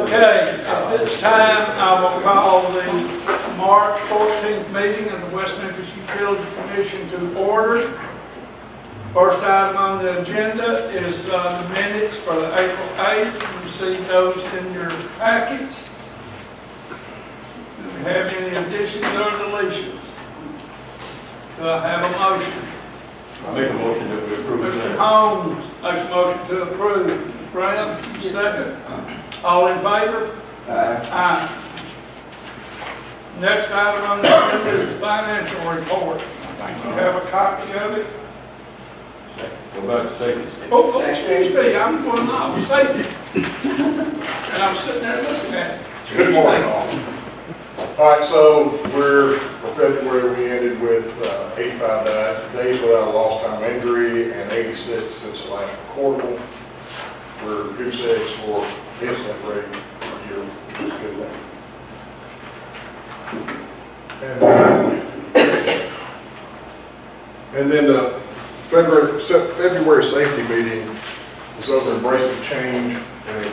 Okay, at this time, I will call the March 14th meeting of the West Memphis Utility Commission to order. First item on the agenda is the minutes for the April 8th. You received those in your packets. Do we have any additions or deletions? Do I have a motion? I make a motion that we approve Mr. it. Holmes makes a motion to approve. Brown, second. All in favor? Aye. Next item on the agenda is the financial report. I think you have a copy of it. Go back to safety. Oh, excuse me, I'm going off safety. And I'm sitting there looking at it. Good morning, all. All right, so for February, we ended with 85 days without a lost time injury and 86 since the last recordable. We're goose eggs for incident rate per year, which is a good thing. And then the February safety meeting is over embracing change, and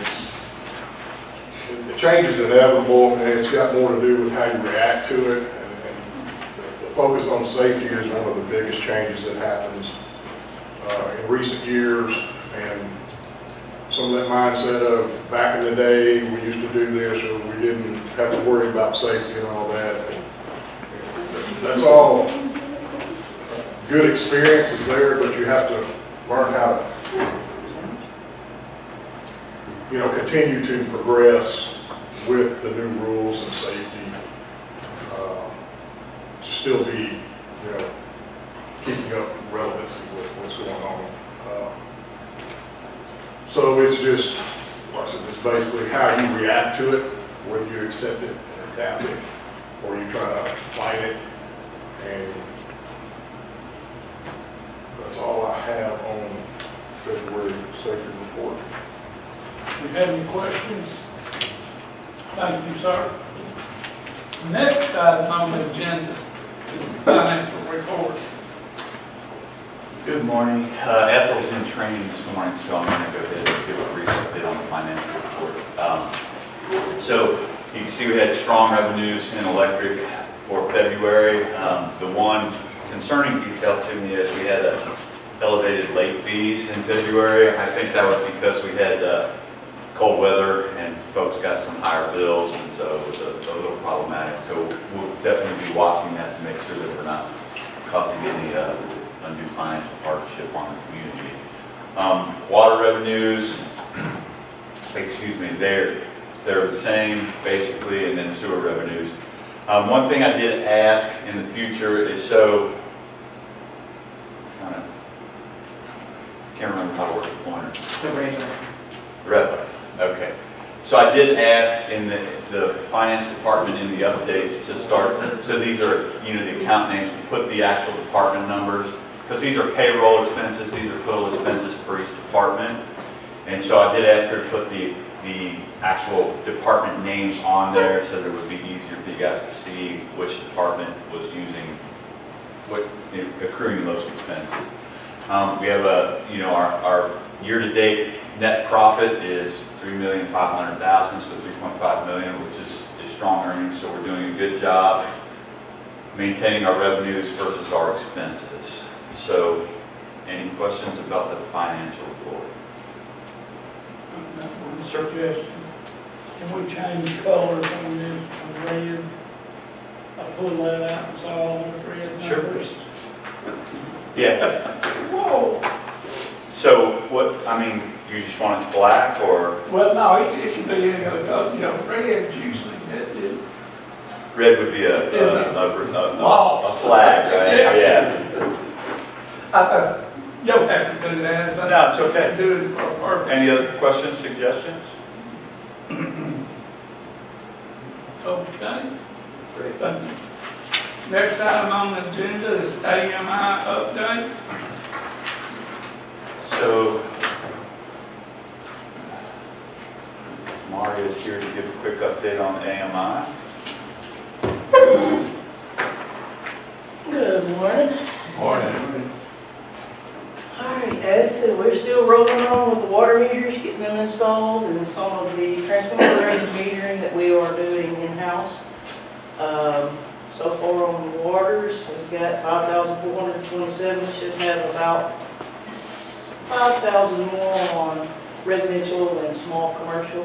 the change is inevitable, and it's got more to do with how you react to it. And the focus on safety is one of the biggest changes that happens in recent years. And some of that mindset of back in the day, we used to do this, or we didn't have to worry about safety and all that. That's all good experiences there, but you have to learn how to, continue to progress with the new rules and safety, to still be, keeping up relevancy with what's going on. So it's just, like I said, it's basically how you react to it, whether you accept it and adapt it, or you try to fight it. And that's all I have on February safety report. Do you have any questions? Thank you, sir. Next item on the agenda is the financial report. Good morning. Ethel's in training this morning, so I'm going to go ahead and give a brief update on the financial report. So you can see we had strong revenues in electric for February. The one concerning detail to me is we had elevated late fees in February. I think that was because we had cold weather and folks got some higher bills, and so it was a little problematic. So we'll definitely be watching that to make sure that we're not causing any undue financial hardship on the community. Water revenues, excuse me, they're the same basically, and then sewer revenues. One thing I did ask in the future is can't remember how to work the pointer. The Red light. Okay. So I did ask in the finance department in the updates to start, so these are, the account names, to put the actual department numbers, because these are payroll expenses, these are total expenses for each department. And so I did ask her to put the actual department names on there so that it would be easier for you guys to see which department was using, accruing the most expenses. We have our year-to-date net profit is $3,500,000, so $3.5 million, which is strong earnings. So we're doing a good job maintaining our revenues versus our expenses. So, any questions about the financial report? One suggestion. Can we change colors on this from red? I pull that out and saw all the red numbers. Sure. Yeah. Whoa! So you just want it black or? Well, no, it can be red usually. Red would be a flag, right? Yeah. You don't have to do that. No, it's okay. Do it for a purpose. Any other questions, suggestions? Okay. Thank you. Next item on the agenda is AMI update. So, Maria's here to give a quick update on AMI. Good morning. Morning. All right, as we're still rolling on with the water meters, getting them installed, and some of the transformer metering that we are doing in-house. So far on the waters, we've got 5,427, should have about 5,000 more on residential and small commercial,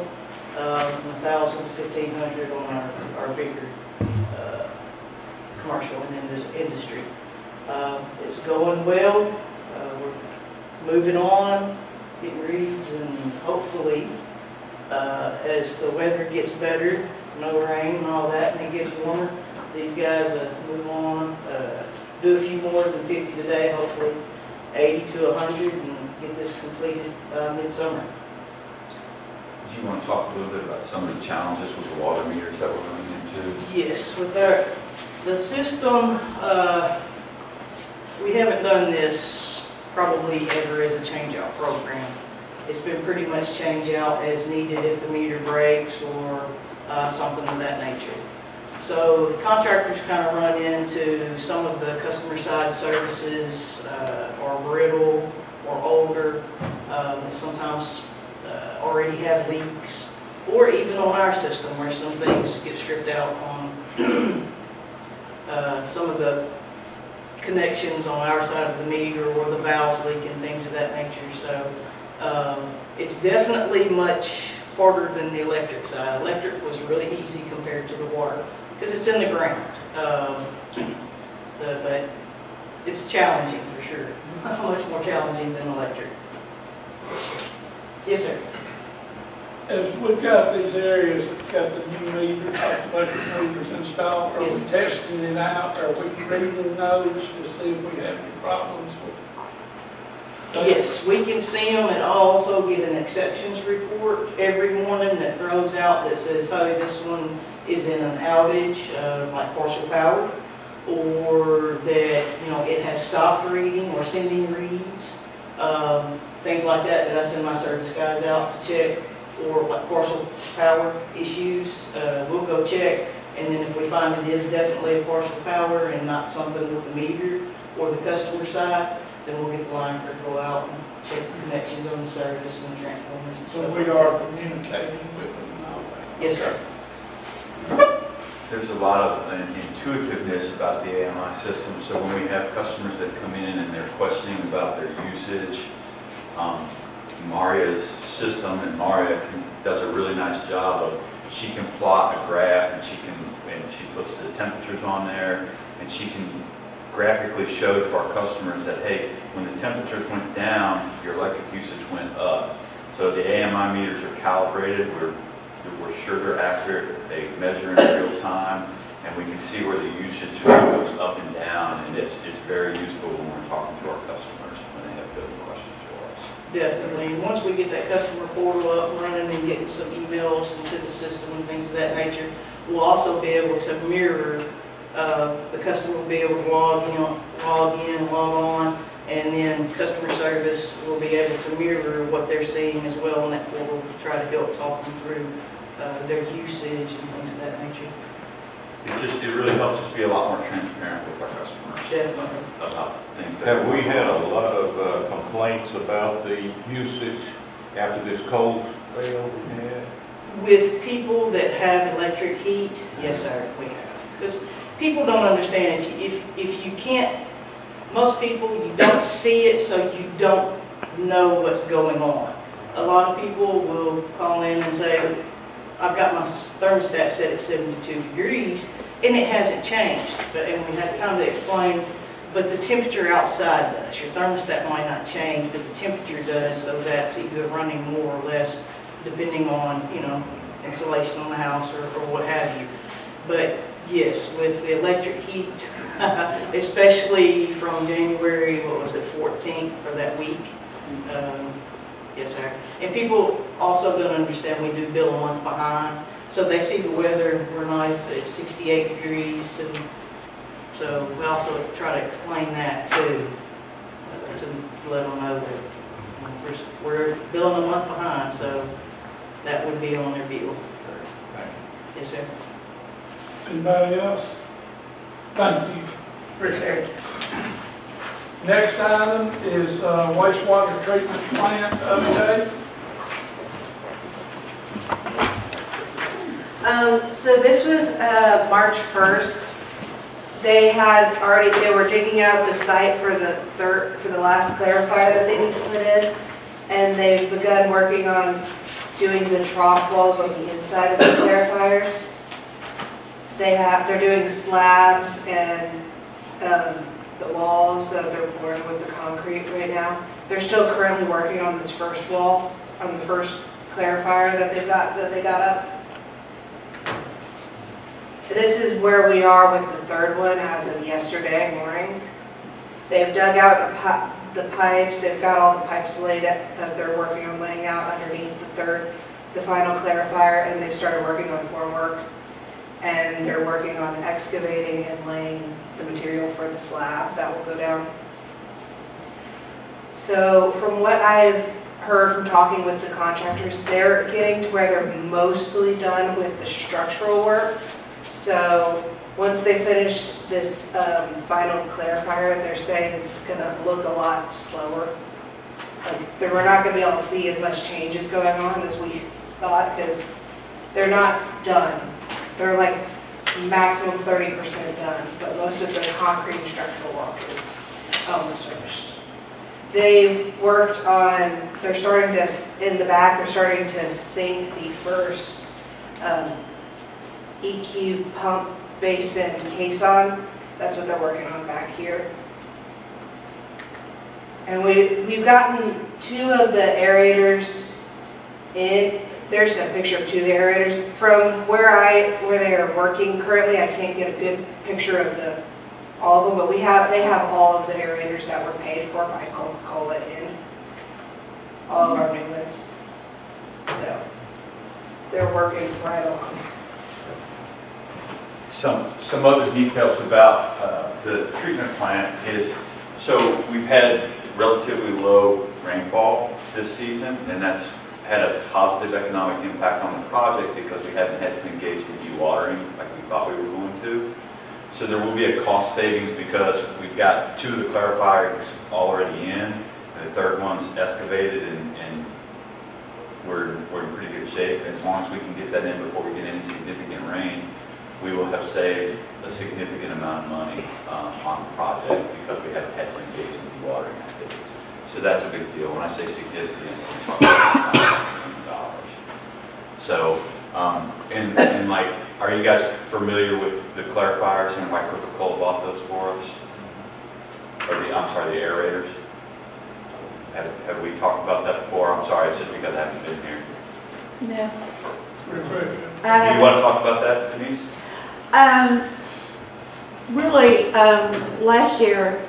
1,000 to 1,500 on our bigger commercial and industry. It's going well. We're moving on, getting reads, and hopefully, as the weather gets better, no rain and all that, and it gets warmer, these guys move on, do a few more than 50 today, hopefully 80 to 100, and get this completed midsummer. Do you want to talk a little bit about some of the challenges with the water meters that we're running into? Yes, with the system, we haven't done this probably ever as a change-out program. It's been pretty much change-out as needed if the meter breaks or something of that nature. So the contractors kind of run into some of the customer side services are brittle or older, and sometimes already have leaks, or even on our system where some things get stripped out on some of the connections on our side of the meter, or the valves leaking, things of that nature. So it's definitely much harder than the electric side. Electric was really easy compared to the water because it's in the ground. But it's challenging for sure. Much more challenging than electric. Yes, sir. As we've got these areas that's got the new meters, electric meters installed, are we testing it out? Are we reading those to see if we have any problems with those? Yes, we can see them, and also get an exceptions report every morning that throws out that says, hey, this one is in an outage, like partial power, or that, you know, it has stopped reading or sending reads, things like that, that I send my service guys out to check. Or like partial power issues, we'll go check, and then if we find it is definitely a partial power and not something with the meter or the customer side, then we'll get the line crew to go out and check the connections on the service and the transformers and So stuff. we are communicating with them and all that? Yes, sir. There's a lot of intuitiveness about the AMI system, so when we have customers that come in and they're questioning about their usage, Maria's system, and Maria does a really nice job of, she can plot a graph, and she puts the temperatures on there, and she can graphically show to our customers that, hey, when the temperatures went down, your electric usage went up. So the AMI meters are calibrated, we're sure they're accurate, they measure in real time, and we can see where the usage goes up and down, and it's very useful when we're talking to our customers when they have billing questions for us. Definitely. And once we get that customer portal up and running and getting some emails into the system and things of that nature, we'll also be able to mirror, the customer will be able to log in, log on, and then customer service will be able to mirror what they're seeing as well in that portal to try to help talk them through their usage and things of that nature. It really helps us be a lot more transparent with our customers. Definitely. About things that Have we had a lot of complaints about the usage after this cold spell we had? With people that have electric heat, yes, sir, we have. Because people don't understand, if you can't, most people, you don't see it, so you don't know what's going on. A lot of people will call in and say, I've got my thermostat set at 72 degrees, and it hasn't changed. And we had to kind of explain, but the temperature outside does. Your thermostat might not change, but the temperature does, so that's either running more or less, depending on, you know, insulation on the house or what have you. But yes, with the electric heat, especially from January, 14th for that week, yes, sir. And people also don't understand we do bill a month behind. So they see the weather, we're nice, it's 68 degrees. So we also try to explain that too, to let them know that we're billing a month behind, so that would be on their bill. Yes, sir. Anybody else? Thank you. Appreciate it. Next item is wastewater treatment plant update. So this was March 1st. They were digging out the site for the last clarifier that they need to put in, and they've begun working on doing the trough walls on the inside of the clarifiers. They're doing slabs and the walls that they're pouring with the concrete right now. They're still currently working on this first wall, on the first clarifier that they got up. This is where we are with the third one as of yesterday morning. They've dug out the pipes. They've got all the pipes laid out that they're working on laying out underneath the final clarifier, and they've started working on formwork. And they're working on excavating and laying the material for the slab that will go down. So from what I've heard from talking with the contractors, they're getting to where they're mostly done with the structural work. So once they finish this final clarifier, they're saying it's going to look a lot slower. Like, we're not going to be able to see as much changes going on as we thought, because they're not done. They're like maximum 30% done, but most of the concrete and structural work is almost finished. They've worked on, they're starting to, in the back, they're starting to sink the first EQ pump basin caisson. That's what they're working on back here. And we've gotten 2 of the aerators in. There's a picture of 2 of the aerators. From where they are working currently, I can't get a good picture of all of them, but they have all of the aerators that were paid for by Coca-Cola in all of our new ones. So they're working right along. Some other details about the treatment plant is, so we've had relatively low rainfall this season, and that's had a positive economic impact on the project because we haven't had to engage in dewatering like we thought we were going to. So there will be a cost savings because we've got 2 of the clarifiers already in, and the third one's excavated, and we're in pretty good shape. And as long as we can get that in before we get any significant rains, we will have saved a significant amount of money on the project because we haven't had to engage in dewatering activities. So that's a big deal. When I say significant, $1 million. So, and like, are you guys familiar with the clarifiers and why Coca-Cola bought those for us? Or the aerators? Have we talked about that before? I'm sorry, it's just because I haven't been here. No. Do you want to talk about that, Denise? Really, last year,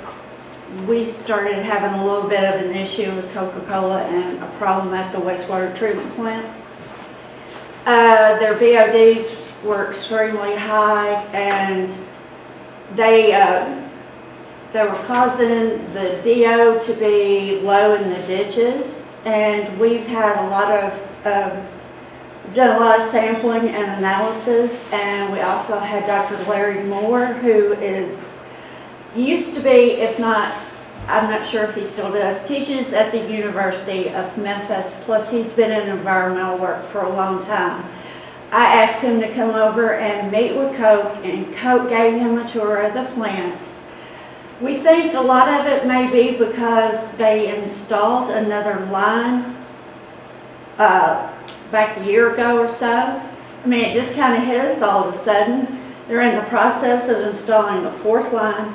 we started having a little bit of an issue with Coca-Cola and a problem at the wastewater treatment plant. Their BODs were extremely high, and they were causing the DO to be low in the ditches. And we've had a lot of done a lot of sampling and analysis, and we also had Dr. Larry Moore, who used to be, if not, I'm not sure if he still does, teaches at the University of Memphis, plus he's been in environmental work for a long time. I asked him to come over and meet with Coke, and Coke gave him a tour of the plant. We think a lot of it may be because they installed another line back a year ago or so. I mean, it just kind of hit us all of a sudden. They're in the process of installing the 4th line,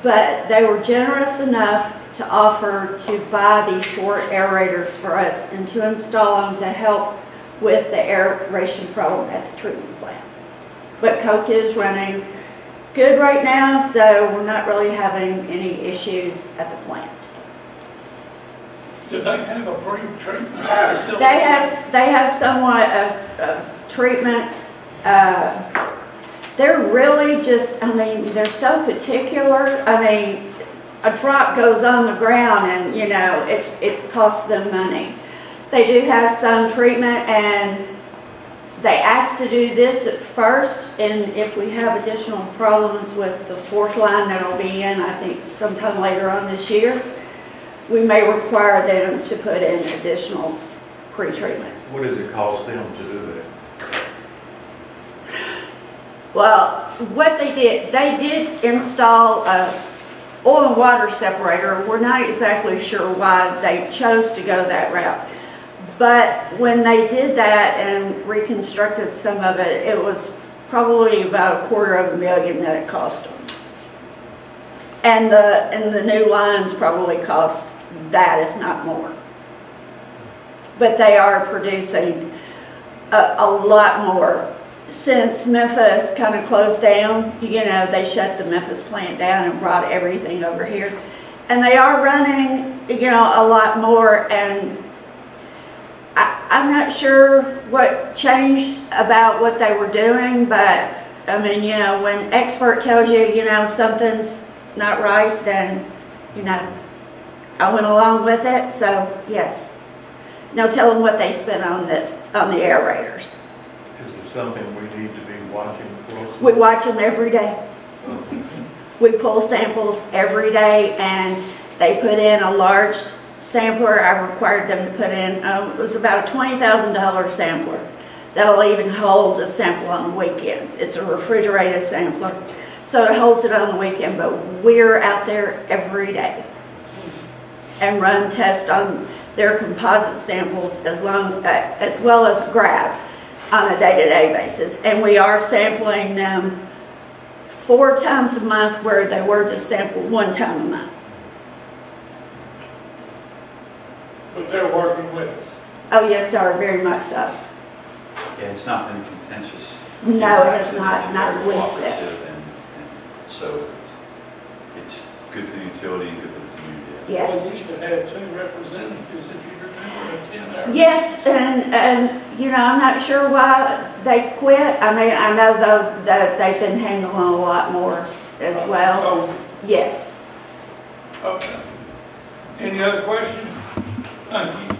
but they were generous enough to offer to buy these 4 aerators for us and to install them to help with the aeration problem at the treatment plant. But Coke is running good right now, so we're not really having any issues at the plant. Do they have a pre-treatment facility? They have somewhat of treatment. They're really just, I mean, they're so particular. I mean, a drop goes on the ground and, you know, it costs them money. They do have some treatment, and They asked to do this at first, and if we have additional problems with the fourth line that'll be in, I think sometime later on this year, we may require them to put in additional pretreatment. What does it cost them to do that? Well, what they did install a oil and water separator. We're not exactly sure why they chose to go that route. But when they did that and reconstructed some of it, it was probably about $250,000 that it cost them. And the new lines probably cost that, if not more. But they are producing a lot more. Since Memphis kind of closed down, you know, they shut the Memphis plant down and brought everything over here. And they are running, you know, a lot more, and I'm not sure what changed about what they were doing, but I mean, you know, when expert tells you, you know, something's not right, then, you know, I went along with it, so yes. Now tell them what they spent on this, on the aerators. Is it something we need to be watching closely? We watch them every day. We pull samples every day, and they put in a large sampler. I required them to put in, it was about a $20,000 sampler that'll even hold a sample on the weekends. It's a refrigerated sampler, so it holds it on the weekend, but we're out there every day and run tests on their composite samples as well as grab on a day-to-day basis. And we are sampling them 4 times a month, where they were just sampled 1 time a month. But they're working with us. Oh, yes, sir, very much so. Yeah, it's not been contentious. No, it has not the least bit. Cooperative, and so it's good for the utility and good for the community. Yes. Well, we used to have 2 representatives, if you remember, attend our. Yes, and you know, I'm not sure why they quit. I mean, I know though that they've been handling a lot more as well. So, Yes. okay. Any other questions? Thank you.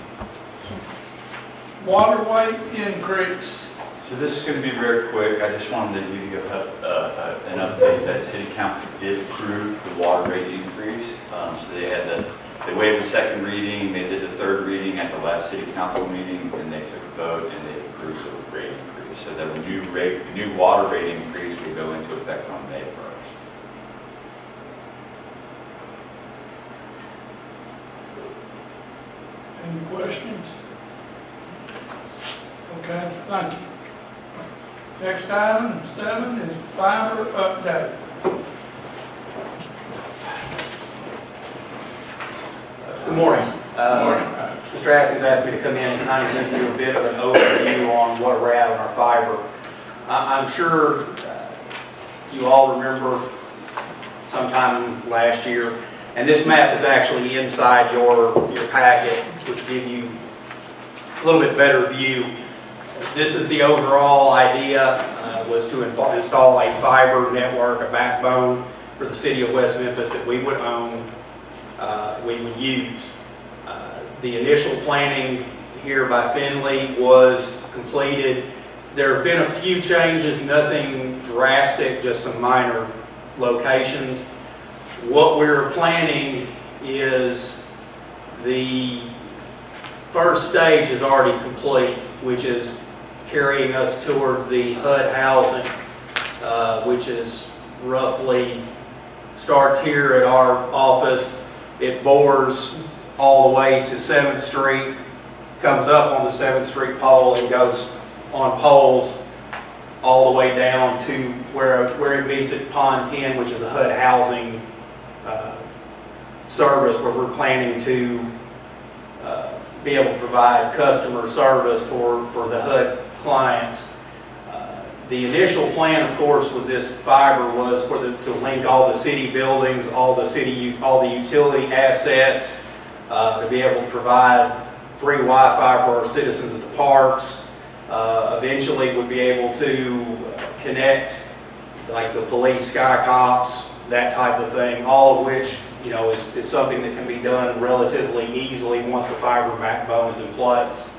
Waterway increase. So this is going to be very quick. I just wanted to give you an update that City Council did approve the water rate increase. So they waived the 2nd reading, they did the 3rd reading at the last City Council meeting, and they took a vote and they approved the rate increase. So the new water rate increase will go into effect on May 1st. Any questions? Okay, thank you. Next item, 7, is fiber update. Good morning. Mr. Atkins asked me to come in and kind of give you a bit of an overview on what we're at on our fiber. I'm sure you all remember sometime last year, and this map is actually inside your packet, which give you a little bit better view. This is the overall idea, was to install a fiber network, a backbone for the city of West Memphis that we would own, we would use. The initial planning here by Finley was completed. There have been a few changes, nothing drastic, just some minor locations. What we're planning is the first stage is already complete, which is carrying us towards the HUD housing, which is roughly, starts here at our office. It bores all the way to 7th Street, comes up on the 7th Street pole and goes on poles all the way down to where it meets at Pond 10, which is a HUD housing service, where we're planning to be able to provide customer service for the HUD clients. The initial plan, of course, with this fiber was to link all the city buildings, all the utility assets, to be able to provide free Wi-Fi for our citizens at the parks. Eventually, we'd be able to connect like the police, sky cops, that type of thing, all of which, you know, is something that can be done relatively easily once the fiber backbone is in place.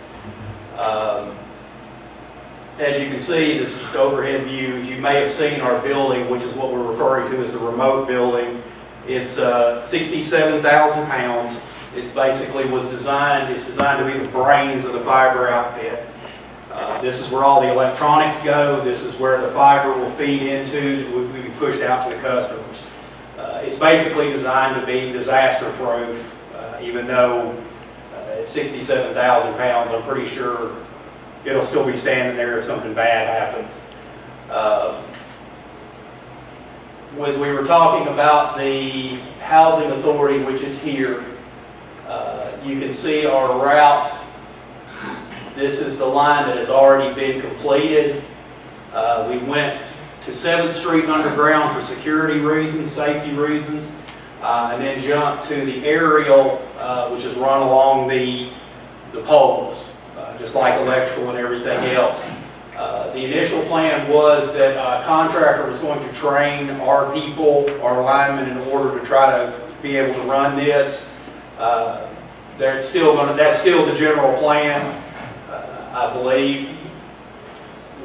as you can see, this is just overhead view. You may have seen our building, which is what we're referring to as the remote building. It's 67,000 pounds. It's designed to be the brains of the fiber outfit. This is where all the electronics go. This is where the fiber will feed into, will be pushed out to the customers. It's basically designed to be disaster proof, even though at 67,000 pounds, I'm pretty sure it'll still be standing there if something bad happens. As we were talking about the housing authority, which is here, you can see our route. This is the line that has already been completed. We went to 7th Street underground for security reasons, safety reasons, and then jumped to the aerial, which is run along the poles, just like electrical and everything else. The initial plan was that a contractor was going to train our people, our linemen, in order to try to be able to run this. That's still the general plan, I believe.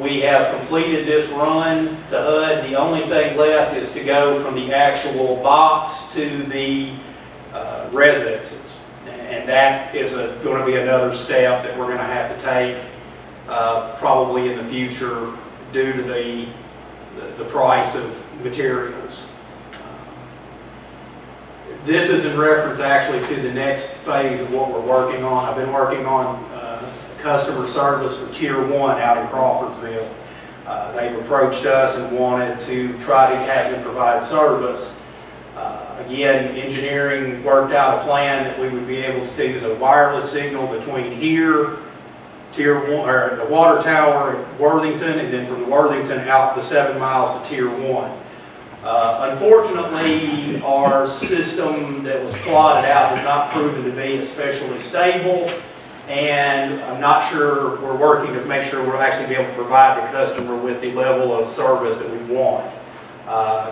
We have completed this run to HUD. The only thing left is to go from the actual box to the residences. And that is going to be another step that we're going to have to take probably in the future due to the price of materials. This is in reference actually to the next phase of what we're working on. I've been working on customer service for Tier 1 out in Crawfordsville. They've approached us and wanted to try to have them provide service. Again, engineering worked out a plan that we would be able to use a wireless signal between here, Tier 1, or the water tower at Worthington, and then from Worthington out the 7 miles to Tier 1. Unfortunately, our system that was plotted out has not proven to be especially stable, and I'm not sure, we're working to make sure we'll actually be able to provide the customer with the level of service that we want.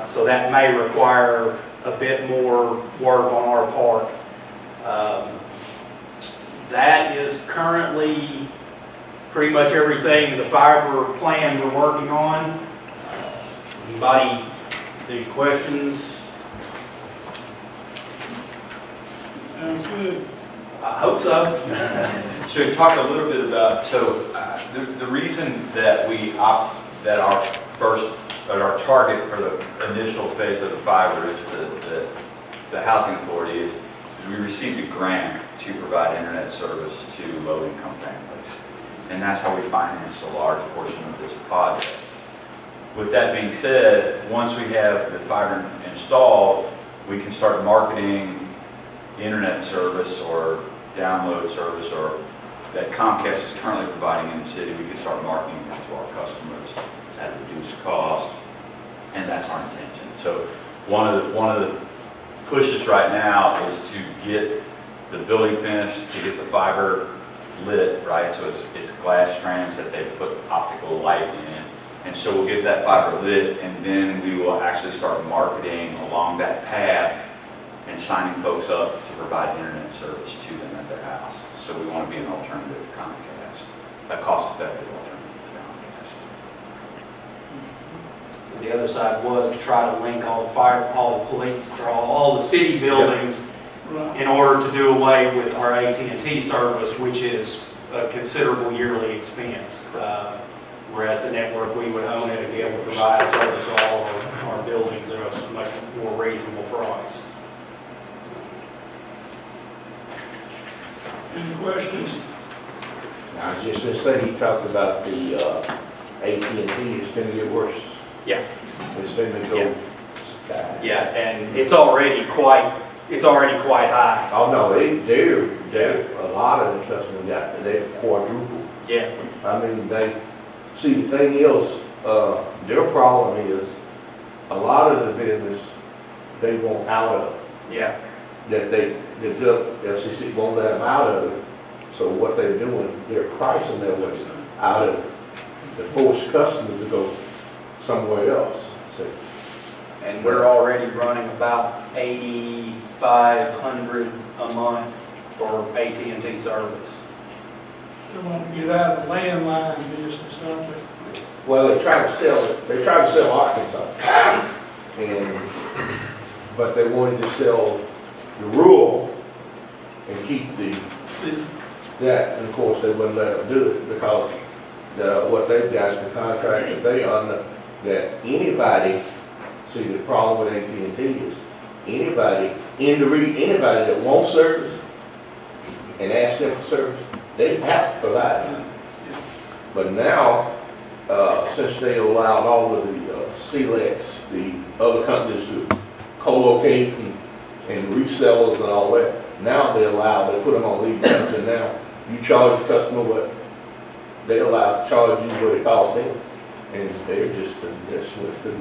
So that may require a bit more work on our part. That is currently pretty much everything, the fiber plan we're working on. Anybody, any questions? Sounds good. I hope so. So talk a little bit about, the reason that our target for the initial phase of the fiber is the housing authority is we received a grant to provide internet service to low-income families. And that's how we financed a large portion of this project. With that being said, once we have the fiber installed, we can start marketing internet service or download service or that Comcast is currently providing in the city. We can start marketing that to our customers at reduced cost, and that's our intention. So one of the pushes right now is to get the building finished, to get the fiber lit, right? So it's glass strands that they've put optical light in. And so we'll get that fiber lit, and then we will actually start marketing along that path and signing folks up to provide internet service to them at their house. So we want to be an alternative to Comcast, a cost-effective alternative to Comcast. The other side was to try to link all the police, or all the city buildings in order to do away with our AT&T service, which is a considerable yearly expense. Whereas the network, we would own it and be able to provide service to all of our buildings at a much more reasonable price. Any questions? I was just going to say, he talked about the AT&T is going to get worse. Yeah. It's going to go sky. Yeah, and it's already quite high. Oh, no, they're a lot of the customers they're quadrupled. Yeah. I mean, see, the thing is, their problem is a lot of the business they want out of. Yeah. That the FCC won't let them out of it. So what they're doing, they're pricing their way out of it to force customers to go somewhere else. See? And we're already running about $8,500 a month for AT&T service. They want to get out of the landline business, don't they? Well, they tried to sell Arkansas. But they wanted to sell the rural and keep that, and of course, they wouldn't let them do it because what they've got is the contract that they under, that anybody, see, the problem with AT&T is anybody that wants service and asks them for service, they have to provide it. But now, since they allowed all of the CLECs, the other companies to co-locate and resellers and all that, now they put them on lead times, and now you charge the customer what they allow to charge you what it costs them. And they're just switched to.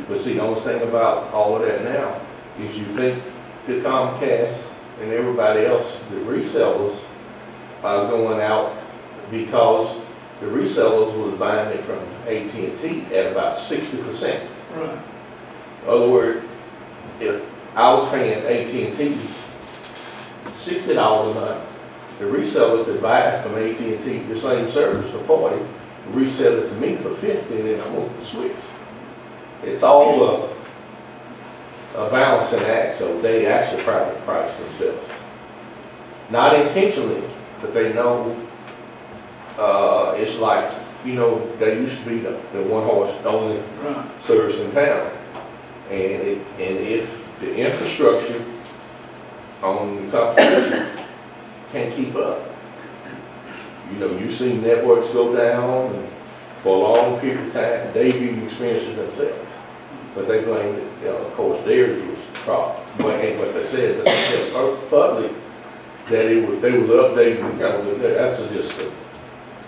But see, the only thing about all of that now is you think the Comcast and everybody else, the resellers, are going out because the resellers was buying it from AT&T at about 60%. Right. In other words, if I was paying AT&T $60 a month, the reseller could buy it from AT&T, the same service for 40, resell it to me for 50, and then I'm going to switch. It's all a balancing act, so they actually price themselves. Not intentionally, but they know it's like, you know, they used to be the one horse only service in town. And if the infrastructure on the competition can't keep up, you know, you've seen networks go down and for a long period of time. They've even experienced it themselves. But they blamed it, you know, of course, theirs was the problem. But ain't what they said, but they said public that they was updating, you know, that's just a,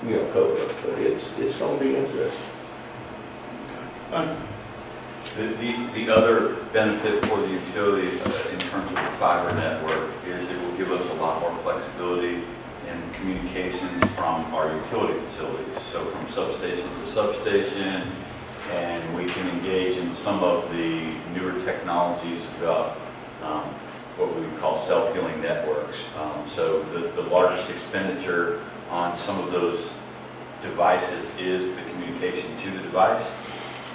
you know, cover up. But it's going to be interesting. The other benefit for the utility in terms of the fiber network is it will give us a lot more flexibility in communications from our utility facilities. So from substation to substation, and we can engage in some of the newer technologies about what we would call self-healing networks. So the largest expenditure on some of those devices is the communication to the device.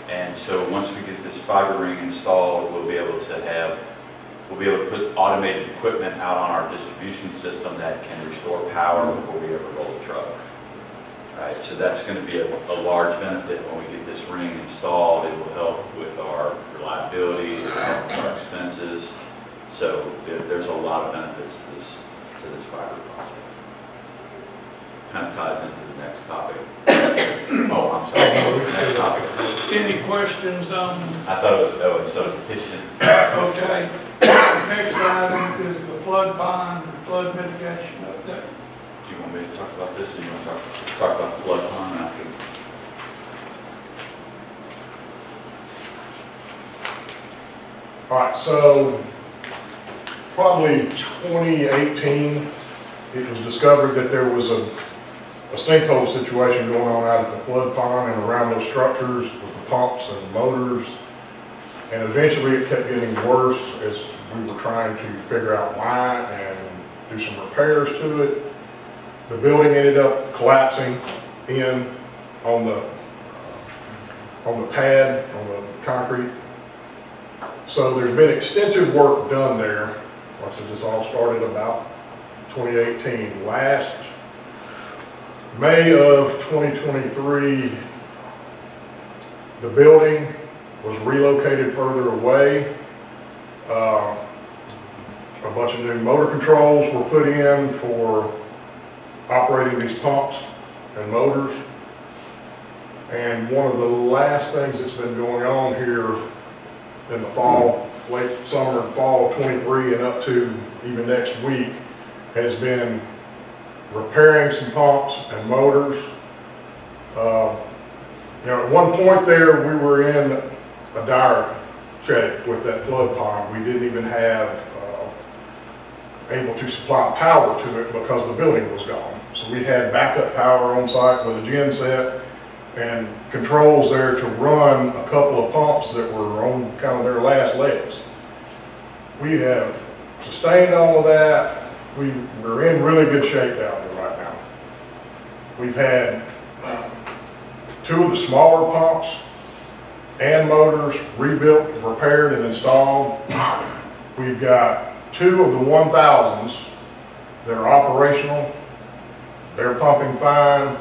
And so once we get this fiber ring installed, we'll be able to put automated equipment out on our distribution system that can restore power before we ever roll a truck. Right, so that's going to be a large benefit when we get this ring installed. It will help with our reliability, it will help with our expenses. So there's a lot of benefits to this fiber project. Kind of ties into the next topic. Oh, I'm sorry. Next topic. Any questions on? I thought it was substation. Okay. Next item is the flood bond, flood mitigation update. Do you want me to talk about this, or do you want to talk about the flood pond after? All right, so probably 2018, it was discovered that there was a sinkhole situation going on out at the flood pond and around those structures with the pumps and motors. And eventually it kept getting worse as we were trying to figure out why and do some repairs to it. The building ended up collapsing in on the pad, on the concrete. So there's been extensive work done there. Like I said, this all started about 2018. Last May of 2023, the building was relocated further away. A bunch of new motor controls were put in for operating these pumps and motors. And one of the last things that's been going on here in the fall, late summer and fall of 23 and up to even next week has been repairing some pumps and motors. You know, at one point there, we were in a dire shape with that flood pond. We didn't even have able to supply power to it because the building was gone. So we had backup power on site with a gen set and controls there to run a couple of pumps that were on kind of their last legs. We have sustained all of that. We're in really good shape down there right now. We've had 2 of the smaller pumps and motors rebuilt, repaired, and installed. We've got 2 of the 1000s that are operational. They're pumping fine.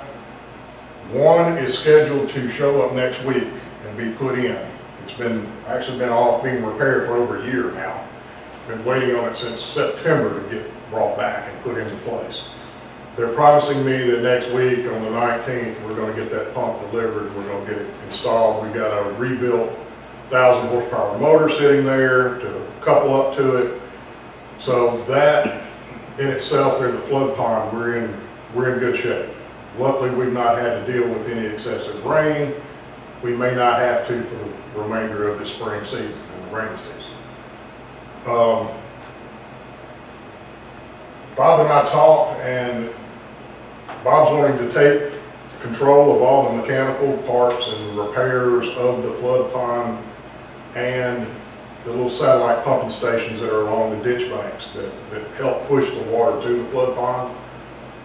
1 is scheduled to show up next week and be put in. It's actually been off being repaired for over a year now. Been waiting on it since September to get brought back and put into place. They're promising me that next week on the 19th, we're going to get that pump delivered. We're going to get it installed. We've got a rebuilt 1,000 horsepower motor sitting there to couple up to it. So that in itself, there's a flood pond. We're in good shape. Luckily, we've not had to deal with any excessive rain. We may not have to for the remainder of the spring season and the rainy season. Bob and I talked, and Bob's wanting to take control of all the mechanical parts and repairs of the flood pond and the little satellite pumping stations that are along the ditch banks that help push the water to the flood pond.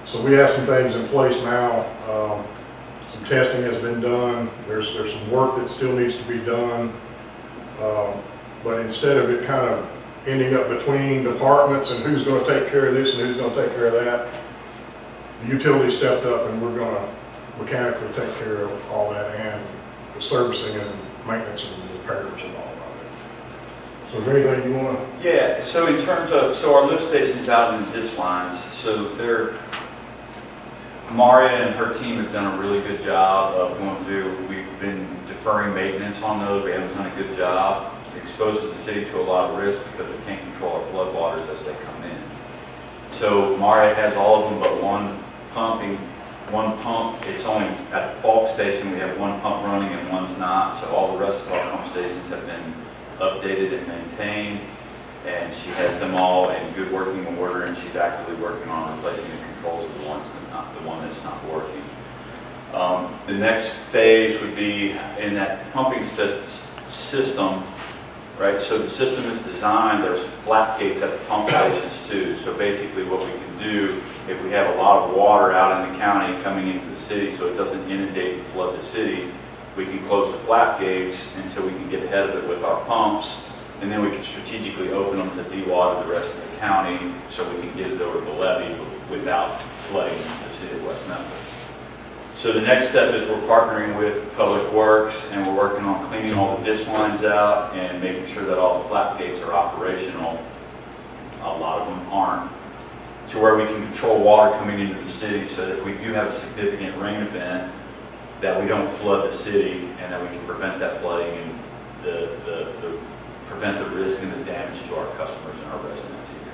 So we have some things in place now. Some testing has been done. There's some work that still needs to be done. But instead of it kind of ending up between departments and who's going to take care of this and who's going to take care of that, the utility stepped up and we're going to mechanically take care of all that and the servicing and maintenance and repairs and all of it. So is there anything you want to? Yeah, so in terms of, so our lift station's out in the ditch lines, so Maria and her team have done a really good job of going through. We've been deferring maintenance on those. We haven't done a good job. It exposes the city to a lot of risk because we can't control our floodwaters as they come in. So Maria has all of them but one pump. It's only at the Falk station we have 1 pump running and 1's not. So all the rest of our pump stations have been updated and maintained. And she has them all in good working order, and she's actively working on replacing the controls of the one that's not working. The next phase would be in that pumping system, right? So the system is designed, there's flap gates at the pump stations too. So basically what we can do, if we have a lot of water out in the county coming into the city so it doesn't inundate and flood the city, we can close the flap gates until we can get ahead of it with our pumps. And then we can strategically open them to dewater the rest of the county so we can get it over the levee without flooding the city of West Memphis. So the next step is we're partnering with Public Works and we're working on cleaning all the ditch lines out and making sure that all the flap gates are operational. A lot of them aren't. To where we can control water coming into the city so that if we do have a significant rain event, that we don't flood the city and that we can prevent that flooding and prevent the risk and the damage to our customers and our residents here.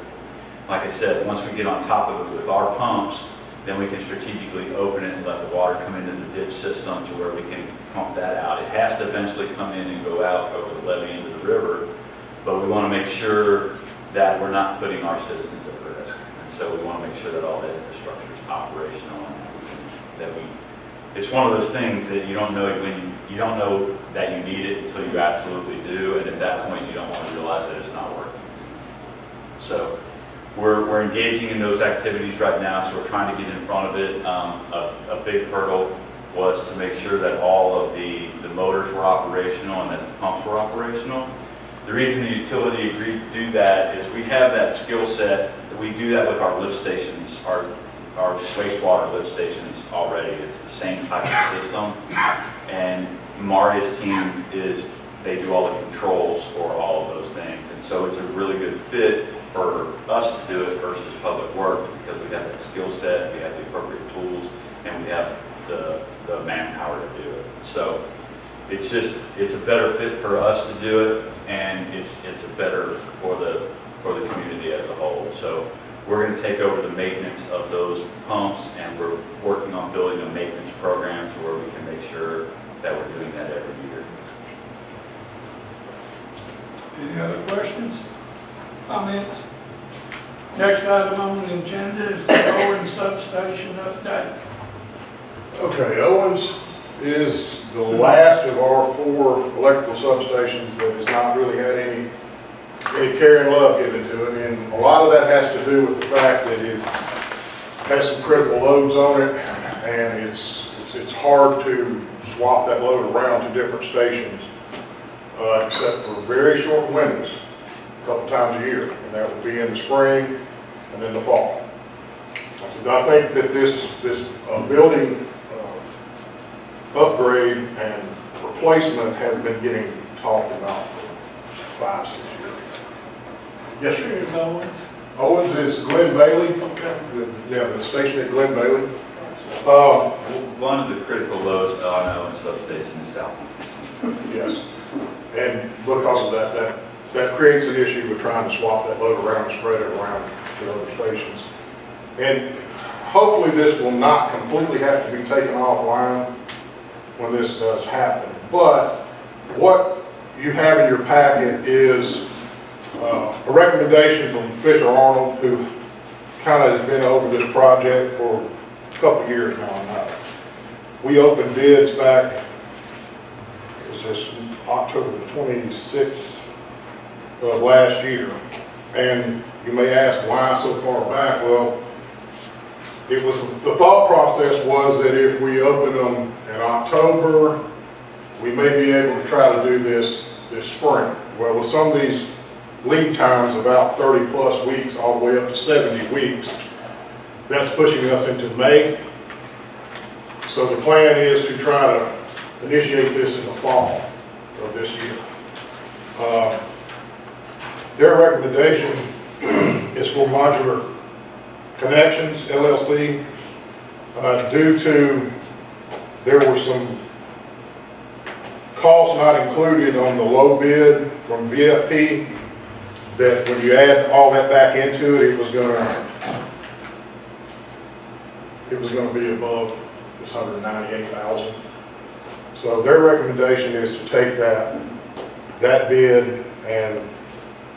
Like I said, once we get on top of it with our pumps, then we can strategically open it and let the water come into the ditch system to where we can pump that out. It has to eventually come in and go out over the levee into the river, but we want to make sure that we're not putting our citizens at risk. And so we want to make sure that all that infrastructure is operational and it's one of those things that you don't know you don't know that you need it until you absolutely do, and at that point you don't want to realize that it's not working. So we're engaging in those activities right now, so we're trying to get in front of it. A big hurdle was to make sure that all of the motors were operational and that the pumps were operational. The reason the utility agreed to do that is we have that skill set. We do that with our lift stations, our wastewater lift stations already. It's the same type of system. And Maria's team they do all the controls for all of those things. And so it's a really good fit for us to do it versus Public Works because we have that skill set, we have the appropriate tools, and we have the manpower to do it. So it's a better fit for us to do it, and it's a better for the community as a whole. So we're going to take over the maintenance of those pumps, and we're working on building a maintenance program to where we can make sure that we're doing that every year. Any other questions, comments? Next item on the agenda is the Owens substation update. Okay, Owens is the last of our 4 electrical substations that has not really had any care and love given to it, and a lot of that has to do with the fact that it has some critical loads on it, and it's hard to swap that load around to different stations, except for very short windows, a couple times a year, and that would be in the spring and in the fall. So I think that this building upgrade and replacement has been getting talked about for 5-6 years. Yes, sir. Here's Owens. Owens is Glenn Bailey. Okay. Yeah, the station at Glenn Bailey. One of the critical loads on Owen substation is South. Yes. And because of that creates an issue with trying to swap that load around and spread it around to other stations. And hopefully this will not completely have to be taken offline when this does happen. But what you have in your packet is a recommendation from Fisher Arnold, who kind of has been over this project for a couple of years now. We opened bids back, it was this October the 26th of last year. And you may ask why so far back. Well, it was, the thought process was that if we open them in October, we may be able to try to do this spring. Well, with some of these lead times about 30+ weeks, all the way up to 70 weeks, that's pushing us into May. So the plan is to try to initiate this in the fall of this year. Their recommendation is for Modular Connections, LLC, due to there were some costs not included on the low bid from VFP, that when you add all that back into it, it was going to be above this 198,000. So their recommendation is to take that bid and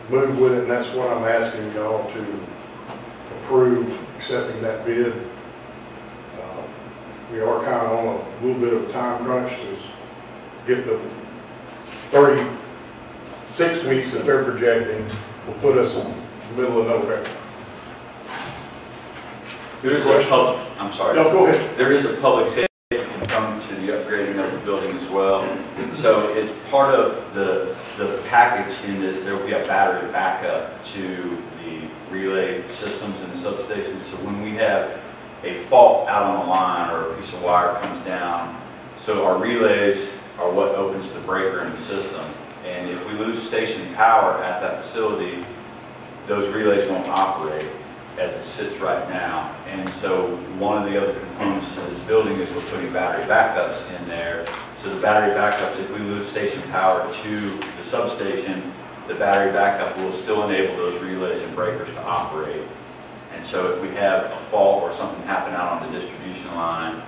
move with it, and that's what I'm asking y'all to approve, accepting that bid. We are kind of on a little bit of a time crunch to get the 36 weeks that they're projecting will put us in the middle of November. There is a public, I'm sorry. No, go ahead. There is a public safety component to the upgrading of the building as well. So it's part of the package in this. There will be a battery backup to the relay systems and the substations. So when we have a fault out on the line or a piece of wire comes down, so our relays are what opens the breaker in the system. And if we lose station power at that facility, those relays won't operate as it sits right now. And so one of the other components to this building is we're putting battery backups in there. So the battery backups, if we lose station power to the substation, the battery backup will still enable those relays and breakers to operate. And so if we have a fault or something happen out on the distribution line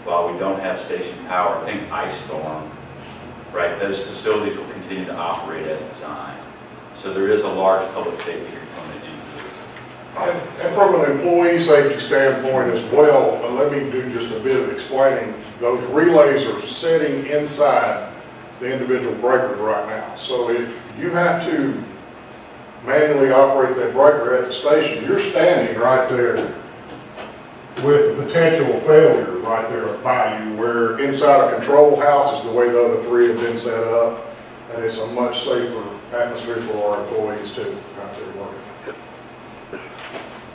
while we don't have station power, think ice storm, right? Those facilities will continue to operate as designed. So there is a large public safety component into this. And from an employee safety standpoint as well, let me do just a bit of explaining. Those relays are sitting inside the individual breakers right now. So if you have to manually operate that breaker at the station, you're standing right there with the potential failure right there by you, where inside a control house is the way the other three have been set up, and it's a much safer atmosphere for our employees too out there working.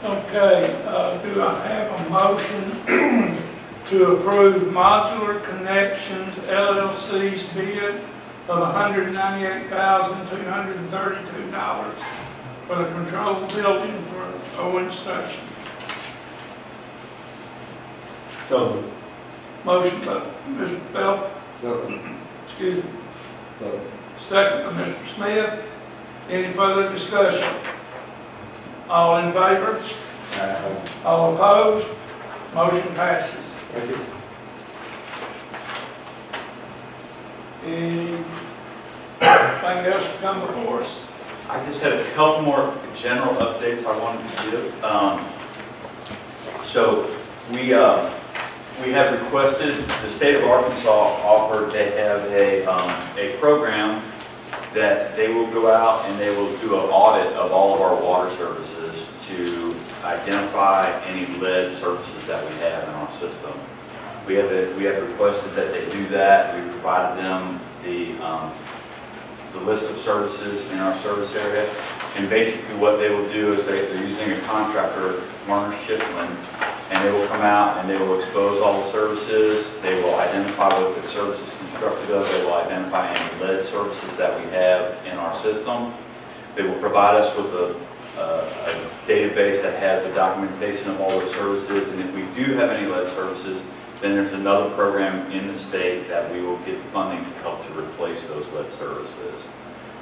Okay, do I have a motion to approve Modular Connections LLC's bid of $198,232 for the control building for Owen Station? So, Motion by Mr. Phelps, second. excuse me, Second. second by Mr. Smith. Any further discussion? All in favor? All opposed? Motion passes. Thank you. Anything else to come before us? I just had a couple more general updates I wanted to give. So we have requested, the state of Arkansas offered to have a program that they will go out and they will do an audit of all of our water services to identify any lead surfaces that we have in our system. We have requested that they do that. We provided them the list of services in our service area. And basically what they will do is they're using a contractor, Warner Shipland, and they will come out and they will expose all the services. They will identify what the service is constructed of. They will identify any lead services that we have in our system. They will provide us with a database that has the documentation of all those services. And if we do have any lead services, then there's another program in the state that we will get funding to help to replace those lead services.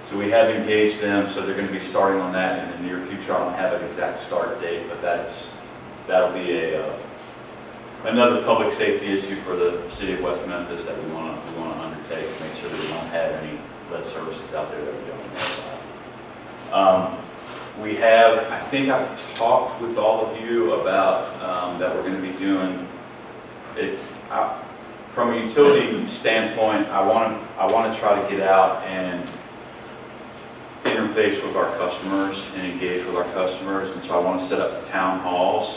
So we have engaged them, so they're going to be starting on that in the near future. I don't have an exact start date, but that'll be another public safety issue for the city of West Memphis that we want to undertake to make sure that we don't have any lead services out there that we don't know about. We have, I think I've talked with all of you about that we're going to be doing it. From a utility standpoint, I want to try to get out and interface with our customers and engage with our customers, and so I want to set up town halls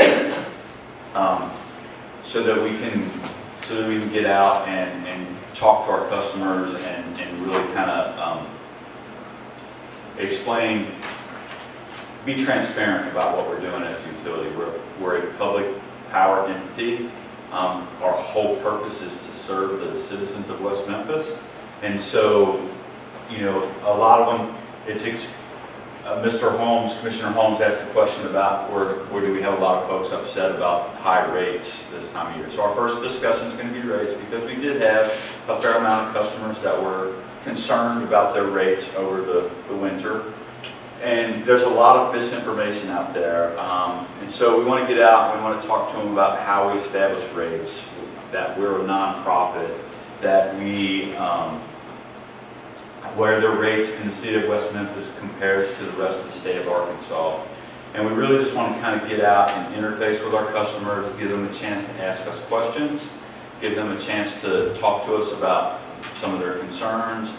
so that we can get out and talk to our customers and really kind of explain, be transparent about what we're doing as a utility. We're a public power entity. Our whole purpose is to serve the citizens of West Memphis, and so, you know, a lot of them, Mr. Holmes, Commissioner Holmes asked a question about where do we have a lot of folks upset about high rates this time of year. So our first discussion is going to be rates, because we did have a fair amount of customers that were concerned about their rates over the winter. And there's a lot of misinformation out there. And so we want to get out and we want to talk to them about how we establish rates, that we're a nonprofit, that we, where the rates in the city of West Memphis compares to the rest of the state of Arkansas. And we really just want to kind of get out and interface with our customers, give them a chance to ask us questions, give them a chance to talk to us about some of their concerns.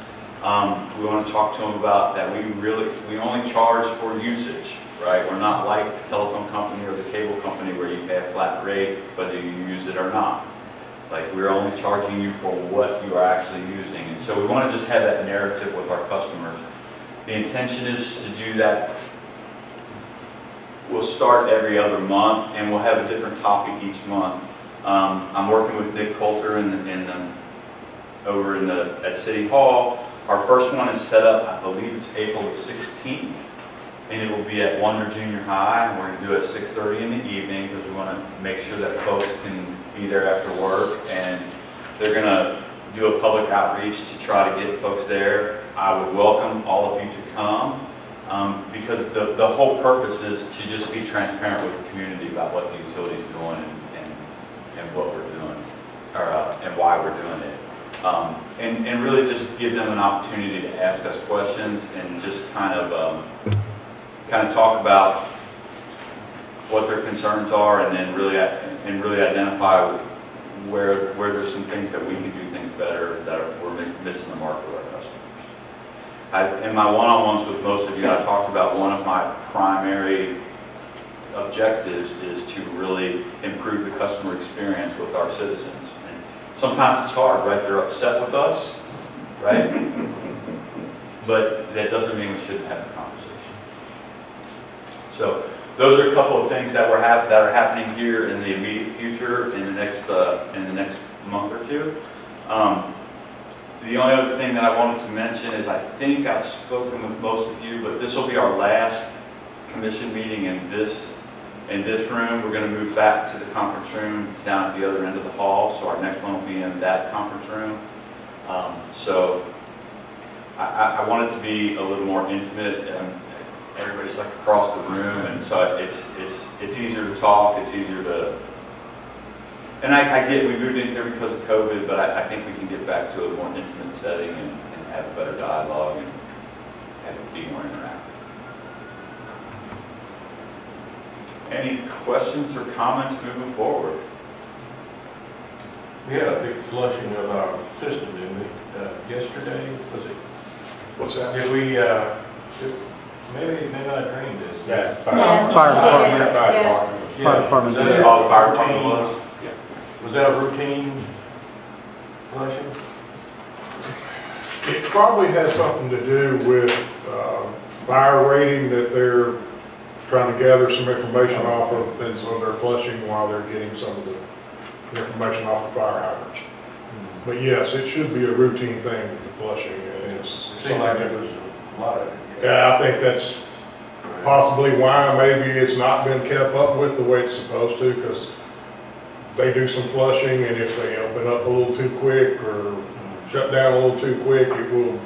We want to talk to them about that we only charge for usage, right? We're not like the telephone company or the cable company where you pay a flat rate whether you use it or not. Like, we're only charging you for what you are actually using. And so we want to just have that narrative with our customers. The intention is to do that. We'll start every other month and we'll have a different topic each month. I'm working with Nick Coulter over at City Hall. Our first one is set up, I believe it's April the 16th, and it will be at Wonder Junior High, and we're going to do it at 6:30 in the evening because we want to make sure that folks can be there after work, and they're going to do a public outreach to try to get folks there. I would welcome all of you to come because the whole purpose is to just be transparent with the community about what the utility is doing and what we're doing, and why we're doing it. And really just give them an opportunity to ask us questions and just kind of talk about what their concerns are, and then really identify where there's some things that we can do things better that we're missing the mark with our customers. In my one-on-ones with most of you, I talked about one of my primary objectives is to really improve the customer experience with our citizens. Sometimes it's hard, right? They're upset with us, right? But that doesn't mean we shouldn't have a conversation. So those are a couple of things that are happening here in the immediate future, in the next month or two. The only other thing that I wanted to mention is I think I've spoken with most of you, but this will be our last commission meeting in this room. We're going to move back to the conference room down at the other end of the hall, so our next one will be in that conference room. So I want it to be a little more intimate, and everybody's like across the room, and so it's easier to talk, it's easier to, and I get we moved in here because of COVID, but I think we can get back to a more intimate setting and have a better dialogue and have it be more interactive. Any questions or comments moving forward? We had a big flushing of our system, didn't we? Yesterday, was it? What's that? Did we, maybe I dreamed this. Yeah. Fire department. Fire department. Fire department. All the fire department was? Was that a routine flushing? It probably has something to do with fire rating that they're trying to gather some information off of, and so they're flushing while they're getting some of the information off the fire hydrants. But yes, it should be a routine thing with the flushing, and it's It seemed like there was a lot of it. yeah, I think that's possibly why maybe it's not been kept up with the way it's supposed to, because they do some flushing, and if they open up a little too quick or shut down a little too quick, it will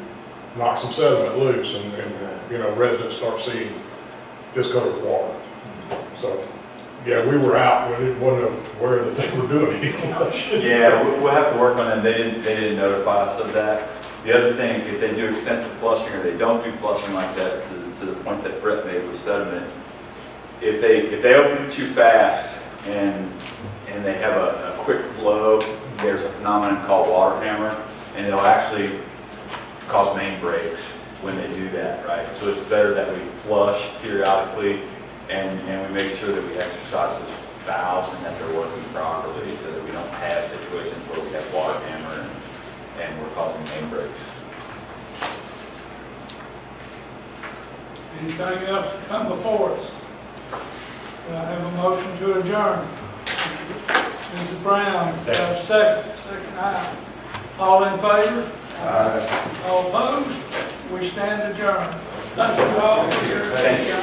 knock some sediment loose, and you know, residents start seeing discolored water. So, yeah, we were out, we wasn't aware that they were doing any flushing. Yeah, we'll have to work on that. They didn't notify us of that. The other thing is they do extensive flushing, or they don't do flushing like that, to the point that Brett made with sediment. If they open it too fast and they have a quick flow, there's a phenomenon called water hammer, and it'll actually cause main breaks when they do that, right? So it's better that we flush periodically, and we make sure that we exercise those valves and that they're working properly, so that we don't have situations where we have water hammer and we're causing main breaks. Anything else to come before us? Do I have a motion to adjourn? Mrs. Brown, do I have a second? Second, aye. All in favor? Aye. All opposed? We stand adjourned. Thank you all for your attention.